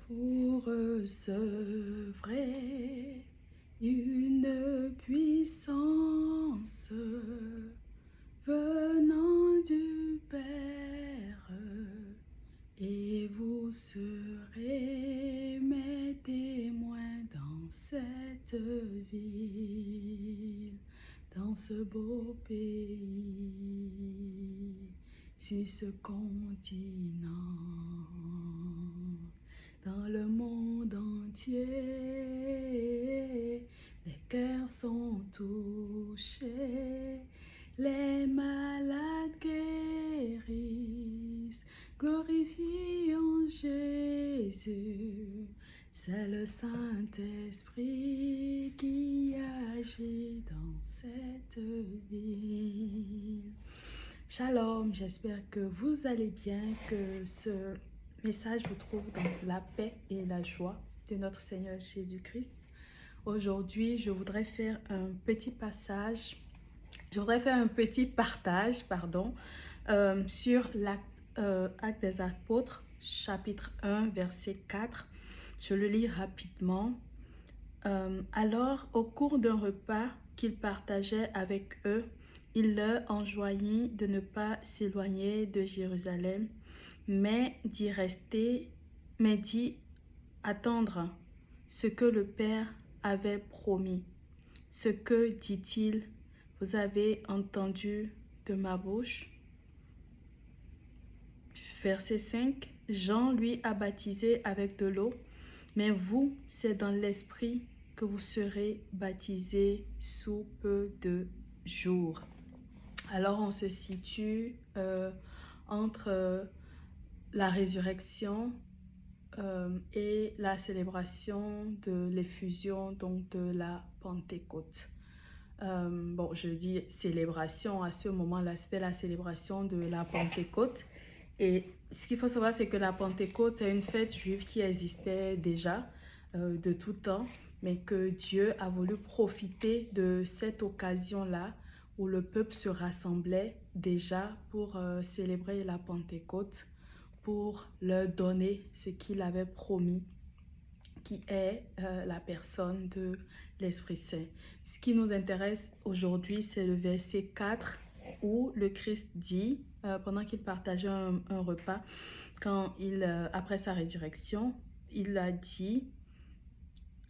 pour recevrer une puissance venant du Père, et vous serez mes témoins dans cette ville, dans ce beau pays, sur ce continent, dans le monde entier. Les cœurs sont touchés, les malades guérissent, glorifions Jésus. C'est le Saint-Esprit qui agit dans cette ville. Shalom, j'espère que vous allez bien, que ce message vous trouve dans la paix et la joie de notre Seigneur Jésus-Christ. Aujourd'hui, je voudrais faire un petit partage, sur l'Acte des Apôtres, chapitre 1, verset 4. Je le lis rapidement. Alors, au cours d'un repas qu'il partageait avec eux, il leur enjoignit de ne pas s'éloigner de Jérusalem, mais d'y attendre ce que le Père avait promis. Ce que, dit-il, vous avez entendu de ma bouche. Verset 5. Jean lui a baptisé avec de l'eau, mais vous, c'est dans l'esprit que vous serez baptisés sous peu de jours. Alors on se situe entre la résurrection et la célébration de l'effusion, donc de la Pentecôte. Je dis célébration, à ce moment-là, c'était la célébration de la Pentecôte. Et ce qu'il faut savoir, c'est que la Pentecôte est une fête juive qui existait déjà de tout temps, mais que Dieu a voulu profiter de cette occasion-là où le peuple se rassemblait déjà pour célébrer la Pentecôte, pour leur donner ce qu'il avait promis, qui est la personne de l'Esprit Saint. Ce qui nous intéresse aujourd'hui, c'est le verset 4 où le Christ dit, pendant qu'il partageait un repas, après sa résurrection, il a dit,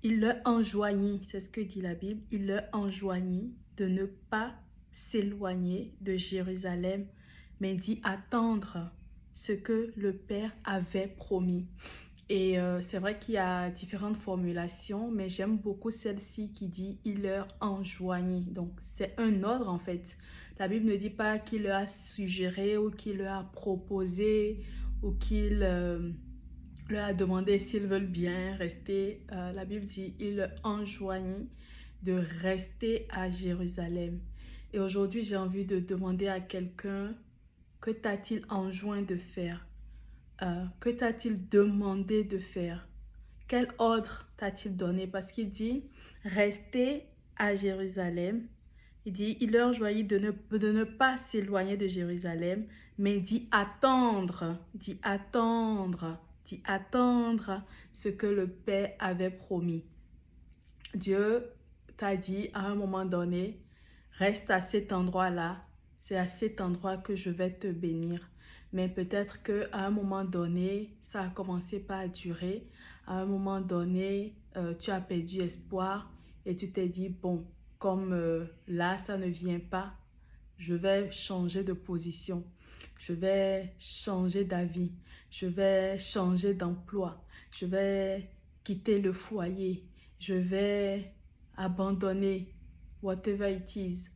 il leur enjoignit, c'est ce que dit la Bible, il leur enjoignit de ne pas s'éloigner de Jérusalem, mais d'y attendre ce que le Père avait promis. Et c'est vrai qu'il y a différentes formulations, mais j'aime beaucoup celle-ci qui dit « il leur enjoignit ». Donc, c'est un ordre en fait. La Bible ne dit pas qu'il leur a suggéré ou qu'il leur a proposé ou qu'il leur a demandé s'ils veulent bien rester. La Bible dit « il leur enjoignit de rester à Jérusalem ». Et aujourd'hui, j'ai envie de demander à quelqu'un « que t'a-t-il enjoint de faire ?» Que t'a-t-il demandé de faire? Quel ordre t'a-t-il donné? Parce qu'il dit, restez à Jérusalem. Il dit, il leur enjoignit de ne pas s'éloigner de Jérusalem, mais d'y attendre ce que le Père avait promis. Dieu t'a dit à un moment donné, reste à cet endroit-là, c'est à cet endroit que je vais te bénir. Mais peut-être qu'à un moment donné, ça a commencé pas à durer. À un moment donné, tu as perdu espoir et tu t'es dit, bon, comme là, ça ne vient pas, je vais changer de position. Je vais changer d'avis. Je vais changer d'emploi. Je vais quitter le foyer. Je vais abandonner whatever it is.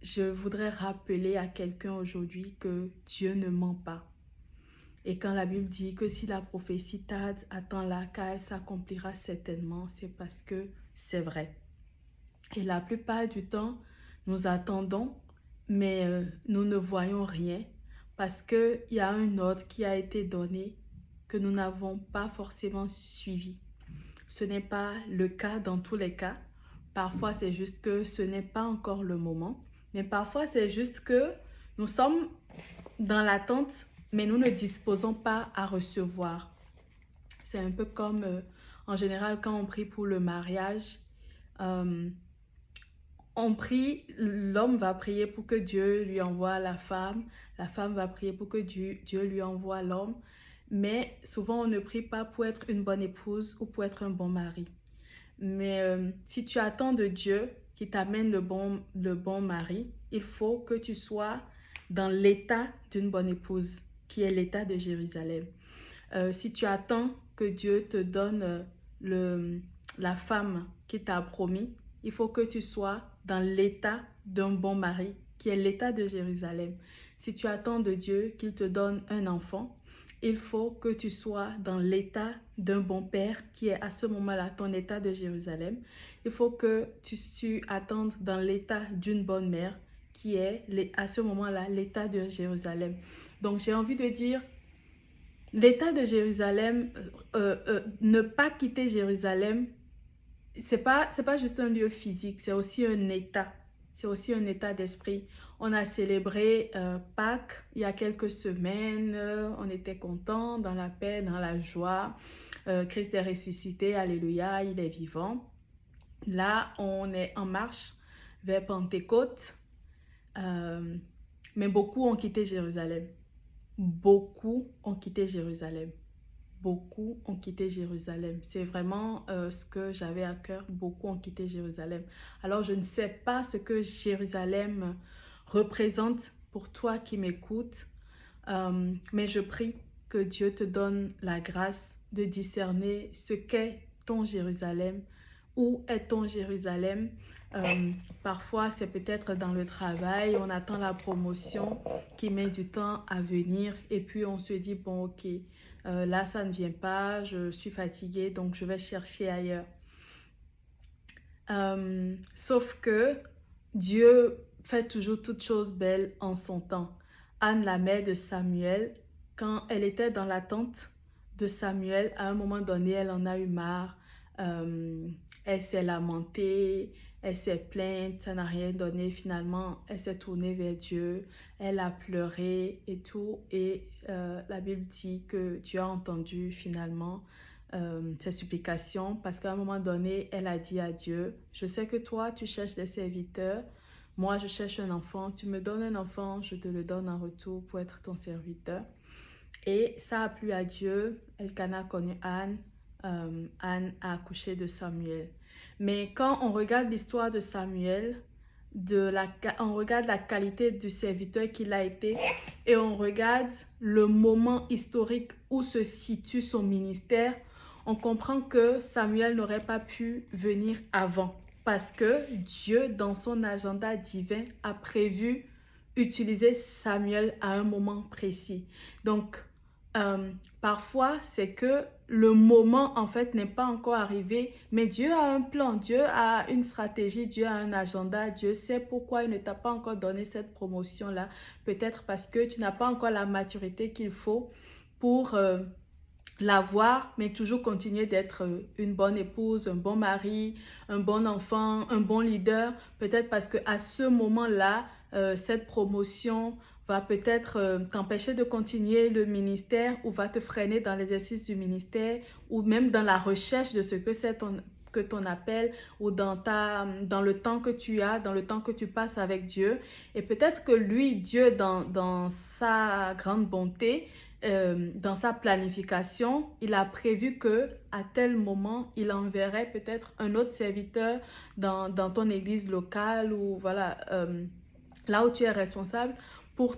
Je voudrais rappeler à quelqu'un aujourd'hui que Dieu ne ment pas. Et quand la Bible dit que si la prophétie tarde, attends-la car elle s'accomplira certainement, c'est parce que c'est vrai. Et la plupart du temps, nous attendons, mais nous ne voyons rien parce qu'il y a un ordre qui a été donné que nous n'avons pas forcément suivi. Ce n'est pas le cas dans tous les cas. Parfois, c'est juste que ce n'est pas encore le moment. Mais parfois, c'est juste que nous sommes dans l'attente, mais nous ne disposons pas à recevoir. c'est un peu comme, en général, quand on prie pour le mariage, euh, on prie, l'homme va prier pour que Dieu lui envoie la femme va prier pour que Dieu lui envoie l'homme, mais souvent on ne prie pas pour être une bonne épouse ou pour être un bon mari. Mais si tu attends de Dieu qui t'amène le bon mari, il faut que tu sois dans l'état d'une bonne épouse, qui est l'état de Jérusalem. Si tu attends que Dieu te donne la femme qu'il t'a promis, il faut que tu sois dans l'état d'un bon mari, qui est l'état de Jérusalem. Si tu attends de Dieu qu'il te donne un enfant, il faut que tu sois dans l'état d'un bon père, qui est à ce moment-là ton état de Jérusalem. Il faut que tu attendes dans l'état d'une bonne mère, qui est à ce moment-là l'état de Jérusalem. Donc j'ai envie de dire, l'état de Jérusalem, ne pas quitter Jérusalem, c'est pas juste un lieu physique, c'est aussi un état. C'est aussi un état d'esprit. On a célébré Pâques il y a quelques semaines. On était contents, dans la paix, dans la joie. Christ est ressuscité, alléluia, il est vivant. Là, on est en marche vers Pentecôte. Mais beaucoup ont quitté Jérusalem. Beaucoup ont quitté Jérusalem. Beaucoup ont quitté Jérusalem. C'est vraiment ce que j'avais à cœur. Beaucoup ont quitté Jérusalem. Alors, je ne sais pas ce que Jérusalem représente pour toi qui m'écoutes, mais je prie que Dieu te donne la grâce de discerner ce qu'est ton Jérusalem. Où est ton Jérusalem? Parfois, c'est peut-être dans le travail, on attend la promotion qui met du temps à venir et puis on se dit, bon, ok, là, ça ne vient pas, je suis fatiguée, donc je vais chercher ailleurs. Sauf que Dieu fait toujours toutes choses belles en son temps. Anne, la mère de Samuel, quand elle était dans l'attente de Samuel, à un moment donné, elle en a eu marre. Elle s'est lamentée, elle s'est plainte, ça n'a rien donné. Finalement, elle s'est tournée vers Dieu, elle a pleuré et tout. Et la Bible dit que Dieu a entendu finalement ses supplications, parce qu'à un moment donné, elle a dit à Dieu, je sais que toi, tu cherches des serviteurs, moi, je cherche un enfant, tu me donnes un enfant, je te le donne en retour pour être ton serviteur. Et ça a plu à Dieu. Elkanah a connu Anne. Anne a accouché de Samuel. Mais quand on regarde l'histoire de Samuel, on regarde la qualité du serviteur qu'il a été et on regarde le moment historique où se situe son ministère, on comprend que Samuel n'aurait pas pu venir avant parce que Dieu, dans son agenda divin, a prévu utiliser Samuel à un moment précis. Donc, parfois, c'est que le moment, en fait, n'est pas encore arrivé, mais Dieu a un plan, Dieu a une stratégie, Dieu a un agenda, Dieu sait pourquoi il ne t'a pas encore donné cette promotion-là. Peut-être parce que tu n'as pas encore la maturité qu'il faut pour l'avoir, mais toujours continuer d'être une bonne épouse, un bon mari, un bon enfant, un bon leader. Peut-être parce qu'à ce moment-là, cette promotion va peut-être t'empêcher de continuer le ministère ou va te freiner dans l'exercice du ministère ou même dans la recherche de ce que c'est ton appel ou dans le temps que tu as, dans le temps que tu passes avec Dieu. Et peut-être que lui, Dieu, dans sa grande bonté, dans sa planification, il a prévu que à tel moment, il enverrait peut-être un autre serviteur dans ton église locale ou voilà, là où tu es responsable pour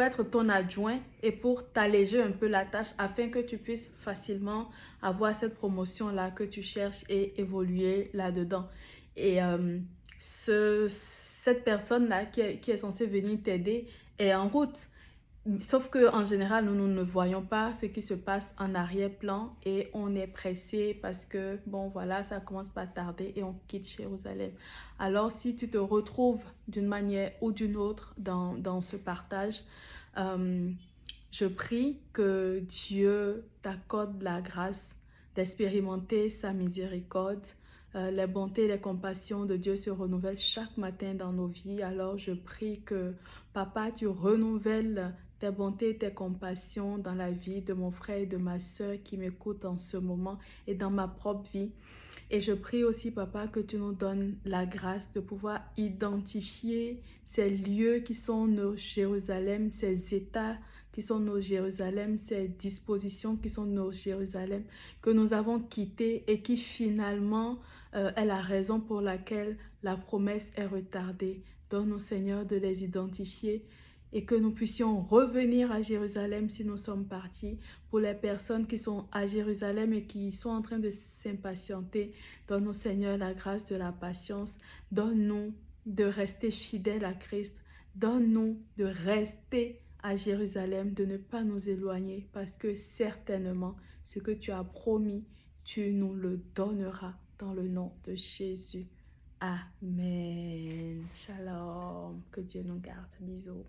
être ton adjoint et pour t'alléger un peu la tâche afin que tu puisses facilement avoir cette promotion-là que tu cherches et évoluer là-dedans. Et cette personne-là qui est censée venir t'aider est en route. Sauf qu'en général, nous ne voyons pas ce qui se passe en arrière-plan et on est pressé parce que, bon, voilà, ça commence par tarder et on quitte Jérusalem. Alors, si tu te retrouves d'une manière ou d'une autre dans ce partage, je prie que Dieu t'accorde la grâce d'expérimenter sa miséricorde. Les bontés et les compassions de Dieu se renouvellent chaque matin dans nos vies. Alors, je prie que, Papa, tu renouvelles tes bontés et tes compassions dans la vie de mon frère et de ma soeur qui m'écoutent en ce moment et dans ma propre vie. Et je prie aussi, Papa, que tu nous donnes la grâce de pouvoir identifier ces lieux qui sont nos Jérusalem, ces états qui sont nos Jérusalem, ces dispositions qui sont nos Jérusalem, que nous avons quittés et qui finalement est la raison pour laquelle la promesse est retardée. Donne-nous, Seigneur, de les identifier et que nous puissions revenir à Jérusalem si nous sommes partis. Pour les personnes qui sont à Jérusalem et qui sont en train de s'impatienter, donne-nous, Seigneur, la grâce de la patience. Donne-nous de rester fidèles à Christ. Donne-nous de rester à Jérusalem, de ne pas nous éloigner, parce que certainement, ce que tu as promis, tu nous le donneras dans le nom de Jésus. Amen. Shalom. Que Dieu nous garde. Bisous.